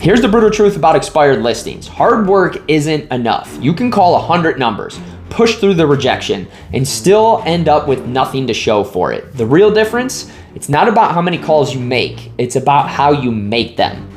Here's the brutal truth about expired listings. Hard work isn't enough. You can call 100 numbers, push through the rejection, and still end up with nothing to show for it. The real difference, it's not about how many calls you make, it's about how you make them.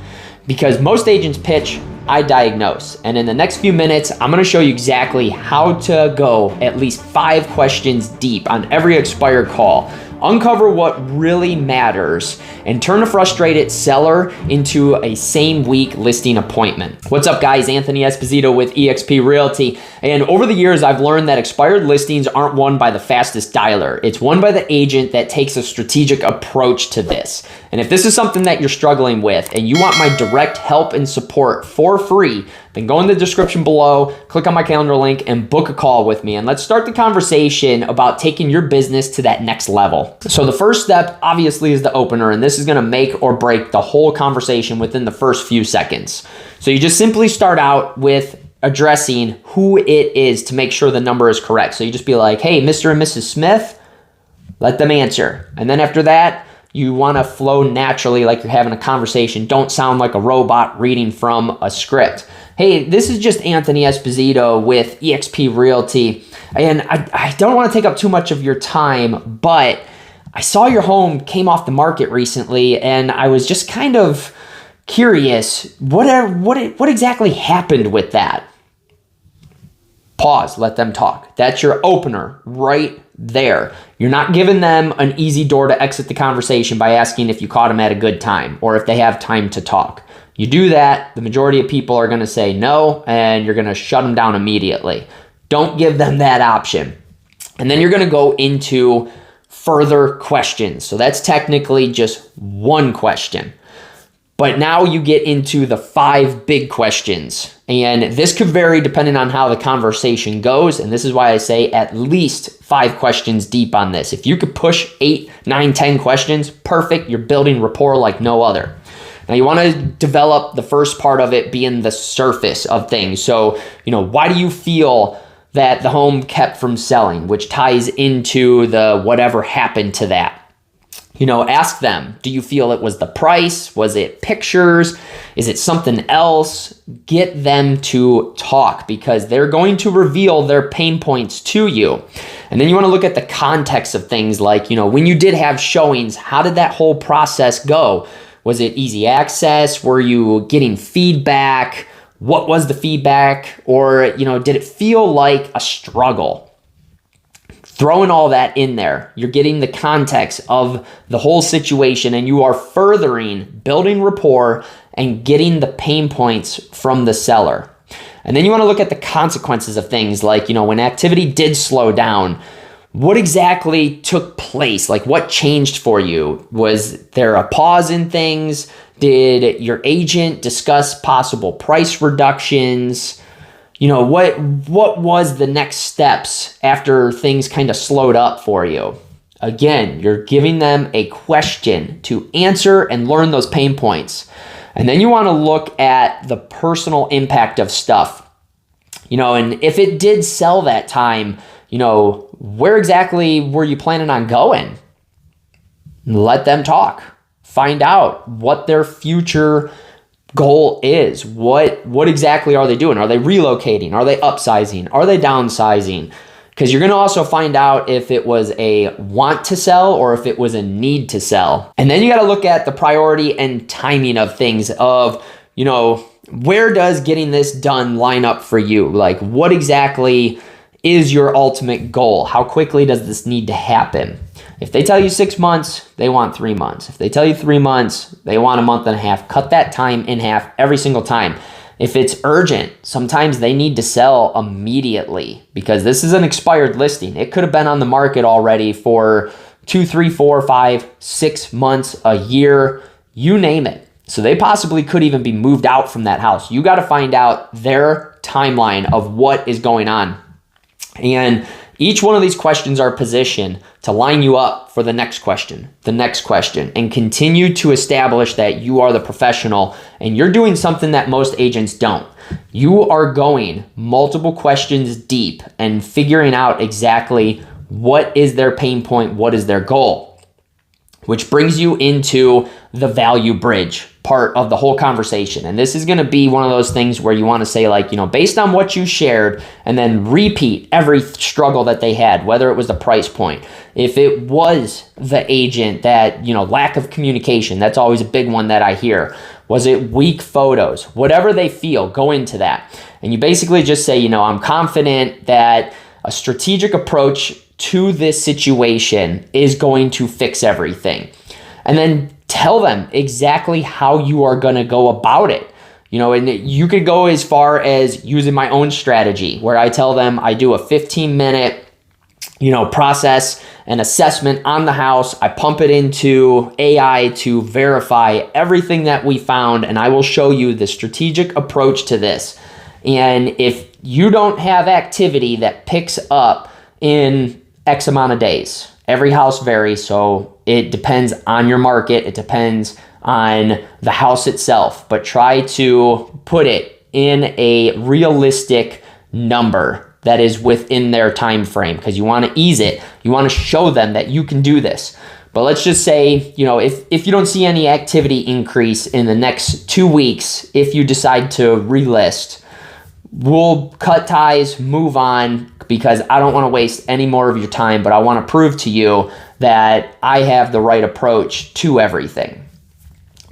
Because most agents pitch, I diagnose. And in the next few minutes, I'm gonna show you exactly how to go at least 5 questions deep on every expired call. Uncover what really matters and turn a frustrated seller into a same week listing appointment. What's up guys, Anthony Esposito with eXp Realty. And over the years, I've learned that expired listings aren't won by the fastest dialer. It's won by the agent that takes a strategic approach to this. And if this is something that you're struggling with and you want my direct help and support for free, then go in the description below, click on my calendar link and book a call with me. And let's start the conversation about taking your business to that next level. So the first step obviously is the opener, and this is gonna make or break the whole conversation within the first few seconds. So you just simply start out with addressing who it is to make sure the number is correct. So you just be like, hey, Mr. and Mrs. Smith, let them answer. And then after that, you wanna flow naturally like you're having a conversation. Don't sound like a robot reading from a script. Hey, this is just Anthony Esposito with eXp Realty. And I don't wanna take up too much of your time, but I saw your home came off the market recently and I was just kind of curious, what exactly happened with that? Pause, let them talk. That's your opener right there. You're not giving them an easy door to exit the conversation by asking if you caught them at a good time or if they have time to talk. You do that, the majority of people are gonna say no, and you're gonna shut them down immediately. Don't give them that option. And then you're gonna go into further questions. So that's technically just one question. But now you get into the 5 big questions. And this could vary depending on how the conversation goes. And this is why I say at least 5 questions deep on this. If you could push 8, 9, 10 questions, perfect. You're building rapport like no other. Now you want to develop the first part of it being the surface of things. So, why do you feel that the home kept from selling, which ties into the whatever happened to that? Ask them, do you feel it was the price? Was it pictures? Is it something else? Get them to talk because they're going to reveal their pain points to you. And then you want to look at the context of things like, when you did have showings, how did that whole process go? Was it easy access? Were you getting feedback? What was the feedback? Or, did it feel like a struggle? Throwing all that in there, you're getting the context of the whole situation and you are furthering building rapport and getting the pain points from the seller. And then you want to look at the consequences of things like, when activity did slow down, what exactly took place? Like what changed for you? Was there a pause in things? Did your agent discuss possible price reductions? What was the next steps after things kind of slowed up for you? Again, you're giving them a question to answer and learn those pain points. And then you want to look at the personal impact of stuff. And if it did sell that time, where exactly were you planning on going? Let them talk. Find out what their future goal is. What exactly are they doing? Are they relocating? Are they upsizing? Are they downsizing? Because you're going to also find out if it was a want to sell or if it was a need to sell. And then you got to look at the priority and timing of things of, where does getting this done line up for you? Like what exactly is your ultimate goal? How quickly does this need to happen? If they tell you 6 months, they want 3 months. If they tell you 3 months, they want a month and a half. Cut that time in half every single time. If it's urgent, sometimes they need to sell immediately because this is an expired listing. It could have been on the market already for 2, 3, 4, 5, 6 months, a year, you name it. So they possibly could even be moved out from that house. You got to find out their timeline of what is going on. And each one of these questions are positioned to line you up for the next question, and continue to establish that you are the professional and you're doing something that most agents don't. You are going multiple questions deep and figuring out exactly what is their pain point, what is their goal, which brings you into the value bridge. part of the whole conversation. And this is going to be one of those things where you want to say, like, based on what you shared, and then repeat every struggle that they had, whether it was the price point, if it was the agent that, lack of communication, that's always a big one that I hear. Was it weak photos? Whatever they feel, go into that. And you basically just say, I'm confident that a strategic approach to this situation is going to fix everything. And then tell them exactly how you are going to go about it. And you could go as far as using my own strategy, where I tell them I do a 15-minute, process and assessment on the house. I pump it into AI to verify everything that we found, and I will show you the strategic approach to this. And if you don't have activity that picks up in X amount of days, every house varies, so it depends on your market, it depends on the house itself, but try to put it in a realistic number that is within their time frame, because you want to ease it. You want to show them that you can do this. But let's just say, if you don't see any activity increase in the next 2 weeks, if you decide to relist, we'll cut ties, move on, because I don't want to waste any more of your time, but I want to prove to you that I have the right approach to everything.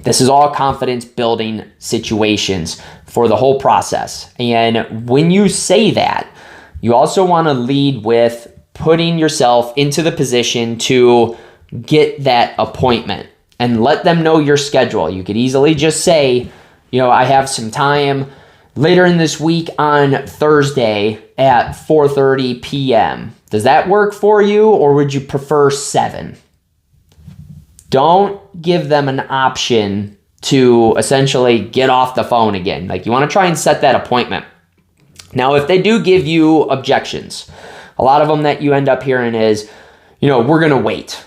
This is all confidence building situations for the whole process. And when you say that, you also want to lead with putting yourself into the position to get that appointment and let them know your schedule. You could easily just say, I have some time later in this week on Thursday at 4:30 p.m. Does that work for you, or would you prefer 7? Don't give them an option to essentially get off the phone again. Like, you want to try and set that appointment. Now, if they do give you objections, a lot of them that you end up hearing is, we're going to wait.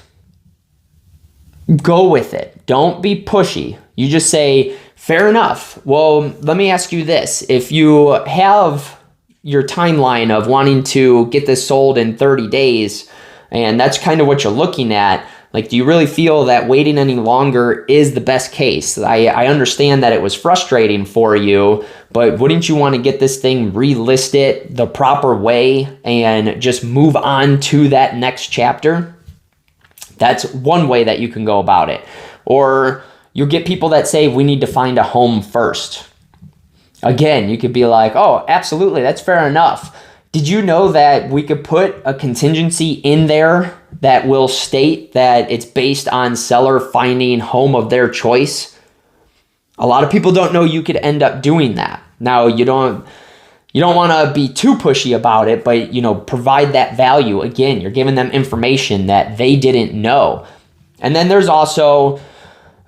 Go with it. Don't be pushy. You just say, fair enough. Well, let me ask you this. If you have your timeline of wanting to get this sold in 30 days, and that's kind of what you're looking at, like, do you really feel that waiting any longer is the best case? I understand that it was frustrating for you, but wouldn't you want to get this thing relisted the proper way and just move on to that next chapter? That's one way that you can go about it. Or you'll get people that say, we need to find a home first. Again, you could be like, oh, absolutely, that's fair enough. Did you know that we could put a contingency in there that will state that it's based on seller finding home of their choice? A lot of people don't know you could end up doing that. Now, you don't want to be too pushy about it, but provide that value. Again, you're giving them information that they didn't know. And then there's also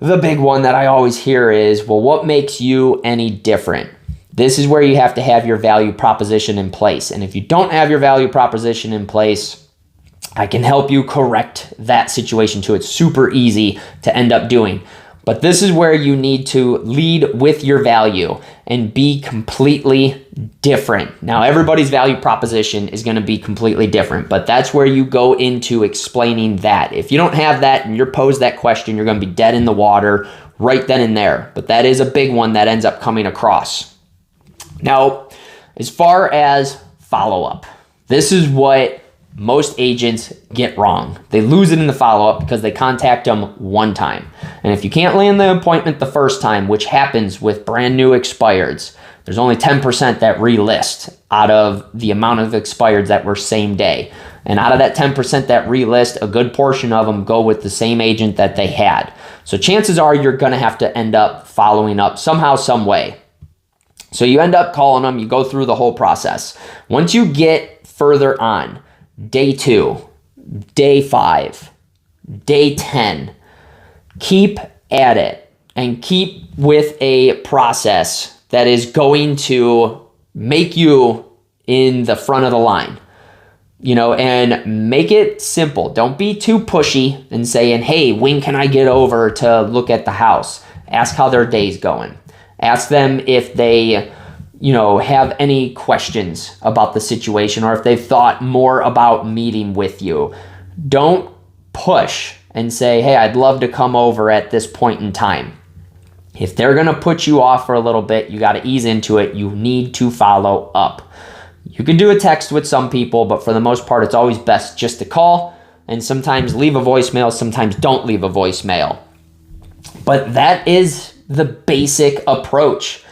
the big one that I always hear is, well, what makes you any different? This is where you have to have your value proposition in place. And if you don't have your value proposition in place, I can help you correct that situation too. It's super easy to end up doing. But this is where you need to lead with your value and be completely different. Now, everybody's value proposition is going to be completely different, but that's where you go into explaining that. If you don't have that and you're posed that question, you're going to be dead in the water right then and there. But that is a big one that ends up coming across. Now, as far as follow-up, this is what most agents get wrong. They lose it in the follow-up because they contact them one time. And if you can't land the appointment the first time, which happens with brand new expireds, there's only 10% that relist out of the amount of expireds that were same day. And out of that 10% that relist, a good portion of them go with the same agent that they had. So chances are you're going to have to end up following up somehow, some way. So you end up calling them, you go through the whole process. Once you get further on, day 2, day 5, day 10, keep at it and keep with a process that is going to make you in the front of the line, and make it simple. Don't be too pushy and saying, hey, when can I get over to look at the house? Ask how their day's going. Ask them if they, have any questions about the situation or if they've thought more about meeting with you. Don't push and say, hey, I'd love to come over at this point in time. If they're going to put you off for a little bit, you got to ease into it. You need to follow up. You can do a text with some people, but for the most part, it's always best just to call, and sometimes leave a voicemail, sometimes don't leave a voicemail. But that is the basic approach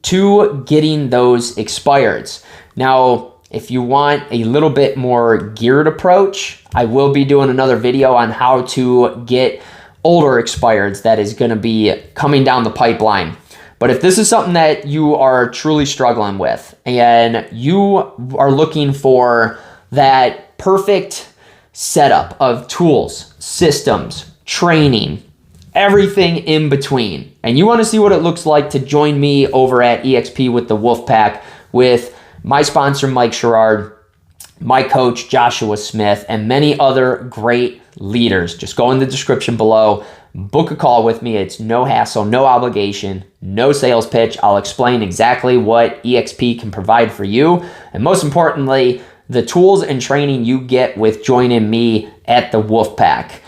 to getting those expireds. Now, if you want a little bit more geared approach, I will be doing another video on how to get older expireds that is going to be coming down the pipeline. But if this is something that you are truly struggling with and you are looking for that perfect setup of tools, systems, training, everything in between, and you want to see what it looks like to join me over at EXP with the Wolfpack with my sponsor, Mike Sherrard, my coach, Joshua Smith, and many other great leaders, just go in the description below, book a call with me. It's no hassle, no obligation, no sales pitch. I'll explain exactly what EXP can provide for you. And most importantly, the tools and training you get with joining me at the Wolfpack.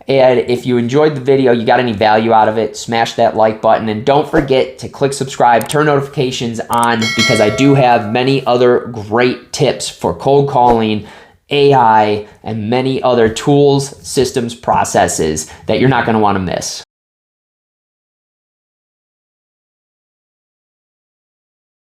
And if you enjoyed the video, you got any value out of it, smash that like button. And don't forget to click subscribe, turn notifications on, because I do have many other great tips for cold calling, AI, and many other tools, systems, processes that you're not going to want to miss.